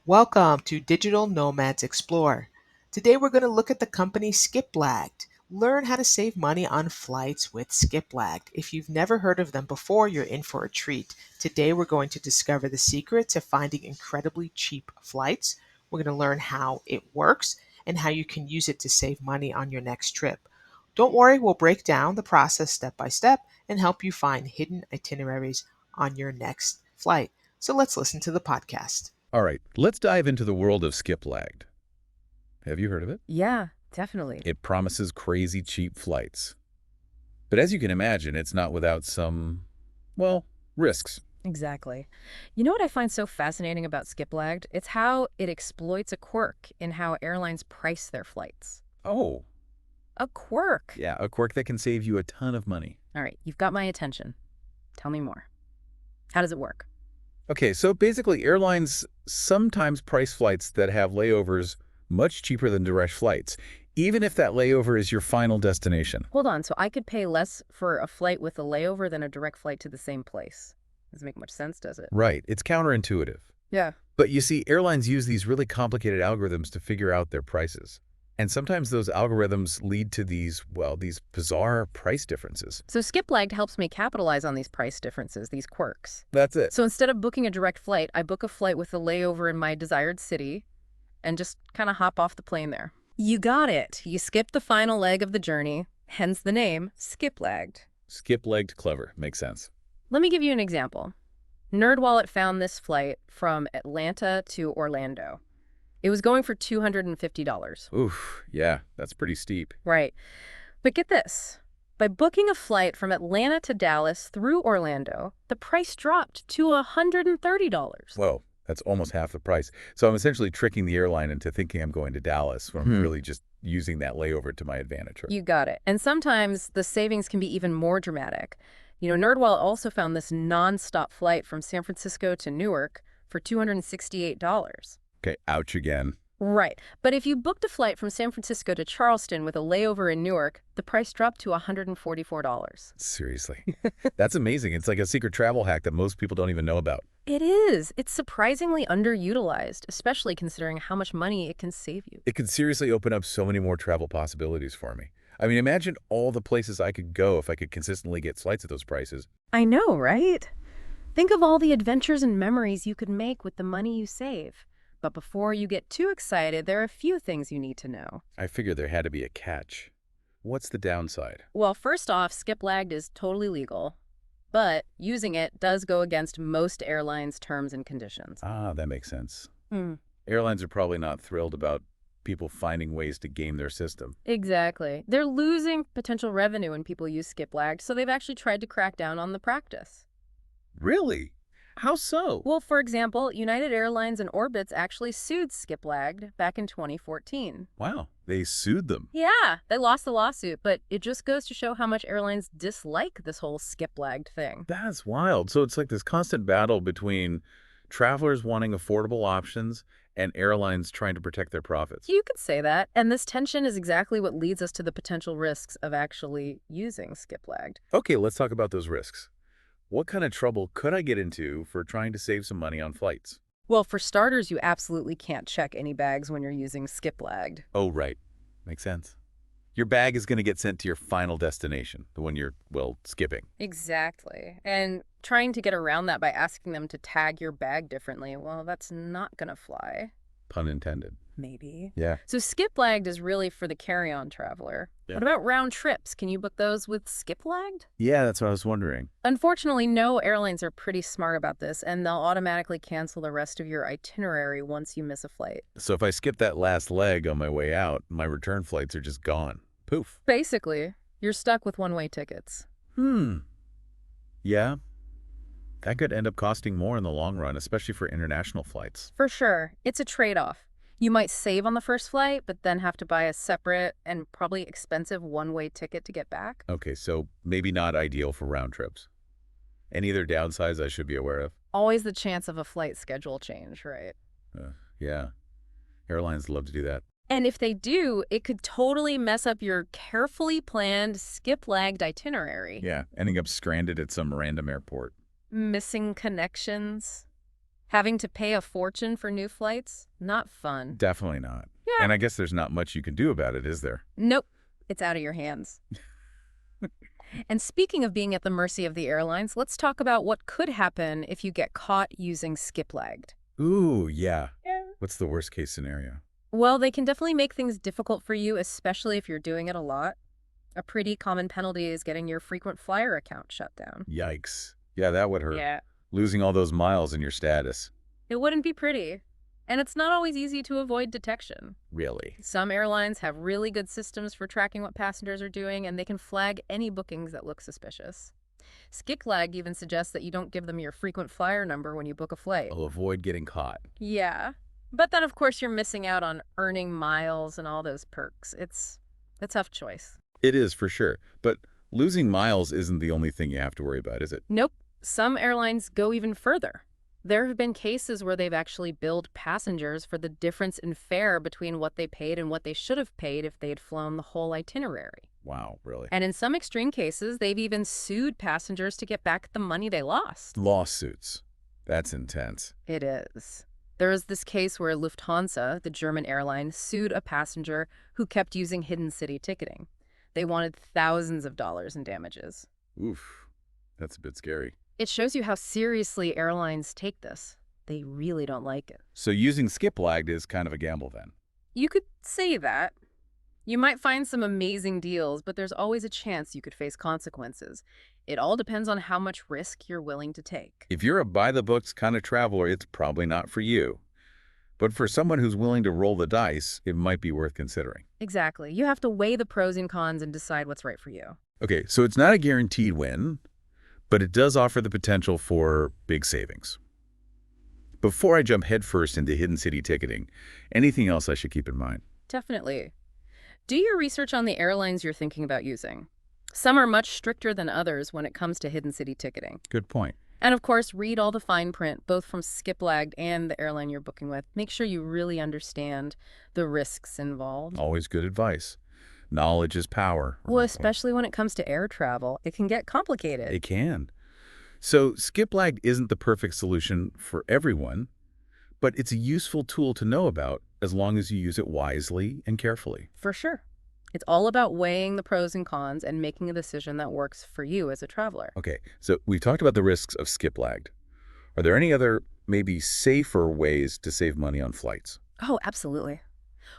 Welcome to Digital Nomads Explore. Today we're going to look at the company Skiplagged. Learn how to save money on flights with Skiplagged. If you've never heard of them before, you're in for a treat. Today we're going to discover the secret to finding incredibly cheap flights. We're going to learn how it works and how you can use it to save money on your next trip. Don't worry, we'll break down the process step by step and help you find hidden itineraries on your next flight. So let's listen to the podcast. All right, let's dive into the world of Skiplagged. Have you heard of it? Yeah, definitely. It promises crazy cheap flights. But as you can imagine, it's not without some, well, risks. Exactly. You know what I find so fascinating about Skiplagged? It's how it exploits a quirk in how airlines price their flights. Oh, A quirk. yeah, a quirk that can save you a ton of money. All right, you've got my attention. Tell me more. How does it work? Okay, so basically airlines sometimes price flights that have layovers much cheaper than direct flights, even if that layover is your final destination. Hold on, so I could pay less for a flight with a layover than a direct flight to the same place. Doesn't make much sense, does it? Right, it's counterintuitive. Yeah. But you see, airlines use these really complicated algorithms to figure out their prices. And sometimes those algorithms lead to these bizarre price differences. So Skiplagged helps me capitalize on these price differences, these quirks. That's it. So instead of booking a direct flight, I book a flight with a layover in my desired city and just kind of hop off the plane there. You got it. You skip the final leg of the journey, hence the name Skiplagged. Skip-legged clever. Makes sense. Let me give you an example. NerdWallet found this flight from Atlanta to Orlando. It was going for $250. Oof, yeah, that's pretty steep. Right. But get this. By booking a flight from Atlanta to Dallas through Orlando, the price dropped to $130. Whoa, that's almost half the price. So I'm essentially tricking the airline into thinking I'm going to Dallas when I'm really just using that layover to my advantage. You got it. And sometimes the savings can be even more dramatic. You know, NerdWallet also found this non-stop flight from San Francisco to Newark for $268. Okay, ouch again. Right. But if you booked a flight from San Francisco to Charleston with a layover in Newark, the price dropped to $144. Seriously. That's amazing. It's like a secret travel hack that most people don't even know about. It is. It's surprisingly underutilized, especially considering how much money it can save you. It could seriously open up so many more travel possibilities for me. I mean, imagine all the places I could go if I could consistently get flights at those prices. I know, right? Think of all the adventures and memories you could make with the money you save. But before you get too excited, there are a few things you need to know. I figured there had to be a catch. What's the downside? Well, first off, Skiplagged is totally legal, but using it does go against most airlines' terms and conditions. Ah, that makes sense. Hmm. Airlines are probably not thrilled about people finding ways to game their system. Exactly. They're losing potential revenue when people use Skiplagged, so they've actually tried to crack down on the practice. Really? How so? Well, for example, United Airlines and Orbitz actually sued Skiplagged back in 2014. Wow, they sued them. Yeah, they lost the lawsuit, but it just goes to show how much airlines dislike this whole Skiplagged thing. That's wild. So it's like this constant battle between travelers wanting affordable options and airlines trying to protect their profits. You could say that, and this tension is exactly what leads us to the potential risks of actually using Skiplagged. Okay, let's talk about those risks. What kind of trouble could I get into for trying to save some money on flights? Well, for starters, you absolutely can't check any bags when you're using Skiplagged. Oh, right. Makes sense. Your bag is going to get sent to your final destination, the one you're, skipping. Exactly. And trying to get around that by asking them to tag your bag differently, well, that's not gonna fly. Pun intended. Maybe. Yeah. So Skiplagged is really for the carry-on traveler. Yeah. What about round trips? Can you book those with Skiplagged? Yeah, that's what I was wondering. Unfortunately, no airlines are pretty smart about this, and they'll automatically cancel the rest of your itinerary once you miss a flight. So if I skip that last leg on my way out, my return flights are just gone. Poof. Basically, you're stuck with one-way tickets. Yeah. That could end up costing more in the long run, especially for international flights. For sure. It's a trade-off. You might save on the first flight, but then have to buy a separate and probably expensive one-way ticket to get back. Okay, so maybe not ideal for round trips. Any other downsides I should be aware of? Always the chance of a flight schedule change, right? Yeah. Airlines love to do that. And if they do, it could totally mess up your carefully planned Skiplagged itinerary. Yeah, ending up stranded at some random airport. Missing connections. Having to pay a fortune for new flights? Not fun. Definitely not. Yeah. And I guess there's not much you can do about it, is there? Nope. It's out of your hands. And speaking of being at the mercy of the airlines, let's talk about what could happen if you get caught using Skiplagged. Ooh, yeah. Yeah. What's the worst case scenario? Well, they can definitely make things difficult for you, especially if you're doing it a lot. A pretty common penalty is getting your frequent flyer account shut down. Yikes. Yeah, that would hurt. Yeah. Losing all those miles in your status. It wouldn't be pretty. And it's not always easy to avoid detection. Really? Some airlines have really good systems for tracking what passengers are doing, and they can flag any bookings that look suspicious. Skiplagged even suggests that you don't give them your frequent flyer number when you book a flight. I'll avoid getting caught. Yeah. But then, of course, you're missing out on earning miles and all those perks. It's a tough choice. It is, for sure. But losing miles isn't the only thing you have to worry about, is it? Nope. Some airlines go even further. There have been cases where they've actually billed passengers for the difference in fare between what they paid and what they should have paid if they had flown the whole itinerary. Wow, really? And in some extreme cases, they've even sued passengers to get back the money they lost. Lawsuits. That's intense. It is. There is this case where Lufthansa, the German airline, sued a passenger who kept using hidden city ticketing. They wanted thousands of dollars in damages. Oof. That's a bit scary. It shows you how seriously airlines take this. They really don't like it. So using Skiplagged is kind of a gamble then? You could say that. You might find some amazing deals, but there's always a chance you could face consequences. It all depends on how much risk you're willing to take. If you're a by-the-books kind of traveler, it's probably not for you. But for someone who's willing to roll the dice, it might be worth considering. Exactly. You have to weigh the pros and cons and decide what's right for you. Okay, so it's not a guaranteed win, but it does offer the potential for big savings. Before I jump headfirst into hidden city ticketing, anything else I should keep in mind? Definitely. Do your research on the airlines you're thinking about using. Some are much stricter than others when it comes to hidden city ticketing. Good point. And of course, read all the fine print, both from Skiplagged and the airline you're booking with. Make sure you really understand the risks involved. Always good advice. Knowledge is power. Well, especially when it comes to air travel, it can get complicated. It can. So Skiplagged isn't the perfect solution for everyone, but it's a useful tool to know about as long as you use it wisely and carefully. For sure. It's all about weighing the pros and cons and making a decision that works for you as a traveler. Okay, so we've talked about the risks of Skiplagged. Are there any other, maybe safer ways to save money on flights? Oh, absolutely.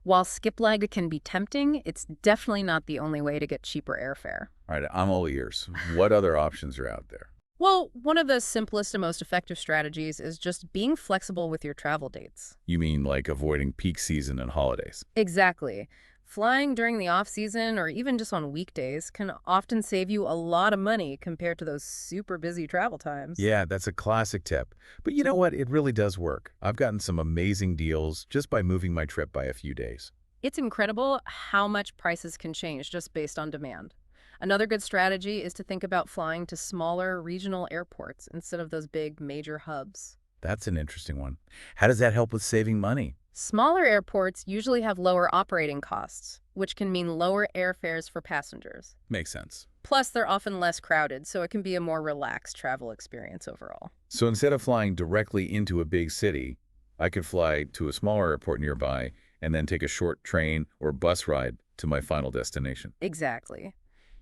While Skiplagged can be tempting, it's definitely not the only way to get cheaper airfare. All right, I'm all ears. What other options are out there? Well, one of the simplest and most effective strategies is just being flexible with your travel dates. You mean like avoiding peak season and holidays? Exactly. Flying during the off-season or even just on weekdays can often save you a lot of money compared to those super busy travel times. Yeah, that's a classic tip. But you know what? It really does work. I've gotten some amazing deals just by moving my trip by a few days. It's incredible how much prices can change just based on demand. Another good strategy is to think about flying to smaller regional airports instead of those big major hubs. That's an interesting one. How does that help with saving money? Smaller airports usually have lower operating costs, which can mean lower airfares for passengers. Makes sense. Plus, they're often less crowded, so it can be a more relaxed travel experience overall. So instead of flying directly into a big city, I could fly to a smaller airport nearby and then take a short train or bus ride to my final destination. Exactly.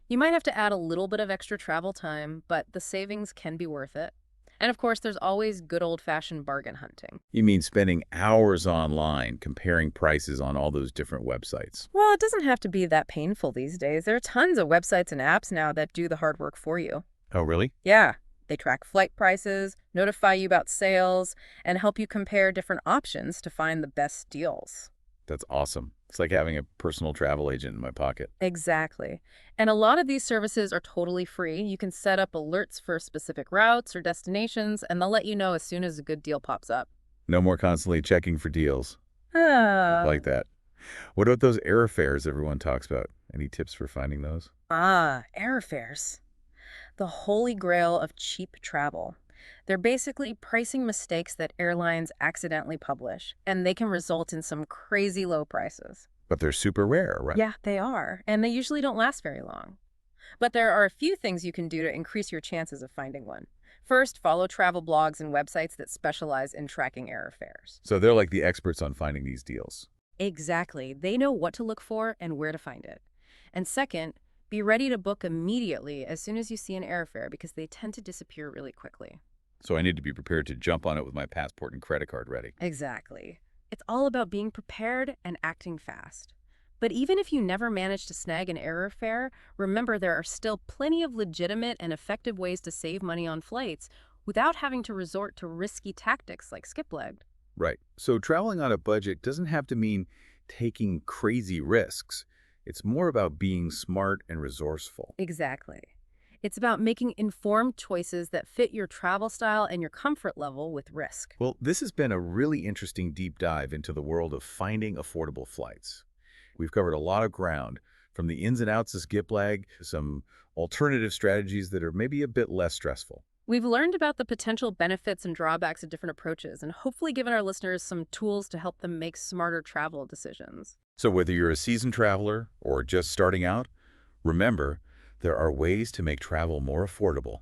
You might have to add a little bit of extra travel time, but the savings can be worth it. And of course, there's always good old-fashioned bargain hunting. You mean spending hours online comparing prices on all those different websites? Well, it doesn't have to be that painful these days. There are tons of websites and apps now that do the hard work for you. Oh, really? Yeah, they track flight prices, notify you about sales, and help you compare different options to find the best deals. That's awesome. It's like having a personal travel agent in my pocket. Exactly. And a lot of these services are totally free. You can set up alerts for specific routes or destinations, and they'll let you know as soon as a good deal pops up. No more constantly checking for deals. Ah. Like that. What about those airfares everyone talks about? Any tips for finding those? Airfares. The holy grail of cheap travel. They're basically pricing mistakes that airlines accidentally publish, and they can result in some crazy low prices. But they're super rare, right? Yeah, they are, and they usually don't last very long. But there are a few things you can do to increase your chances of finding one. First, follow travel blogs and websites that specialize in tracking airfares. So they're like the experts on finding these deals. Exactly. They know what to look for and where to find it. And second, be ready to book immediately as soon as you see an airfare because they tend to disappear really quickly. So I need to be prepared to jump on it with my passport and credit card ready. Exactly. It's all about being prepared and acting fast. But even if you never manage to snag an airfare, remember there are still plenty of legitimate and effective ways to save money on flights without having to resort to risky tactics like Skiplagged. Right. So traveling on a budget doesn't have to mean taking crazy risks. It's more about being smart and resourceful. Exactly. It's about making informed choices that fit your travel style and your comfort level with risk. Well, this has been a really interesting deep dive into the world of finding affordable flights. We've covered a lot of ground, from the ins and outs of Skiplag to some alternative strategies that are maybe a bit less stressful. We've learned about the potential benefits and drawbacks of different approaches and hopefully given our listeners some tools to help them make smarter travel decisions. So whether you're a seasoned traveler or just starting out, remember, there are ways to make travel more affordable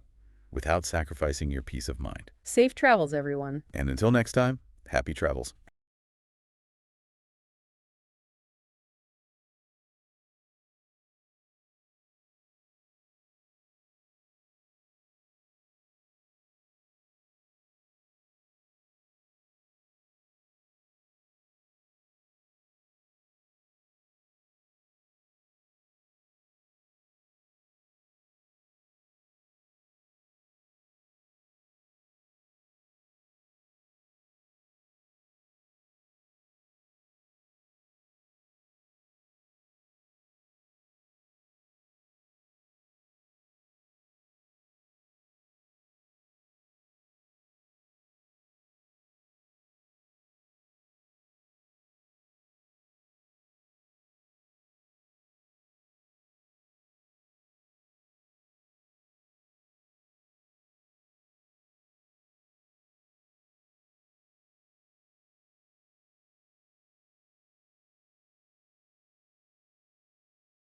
without sacrificing your peace of mind. Safe travels, everyone. And until next time, happy travels.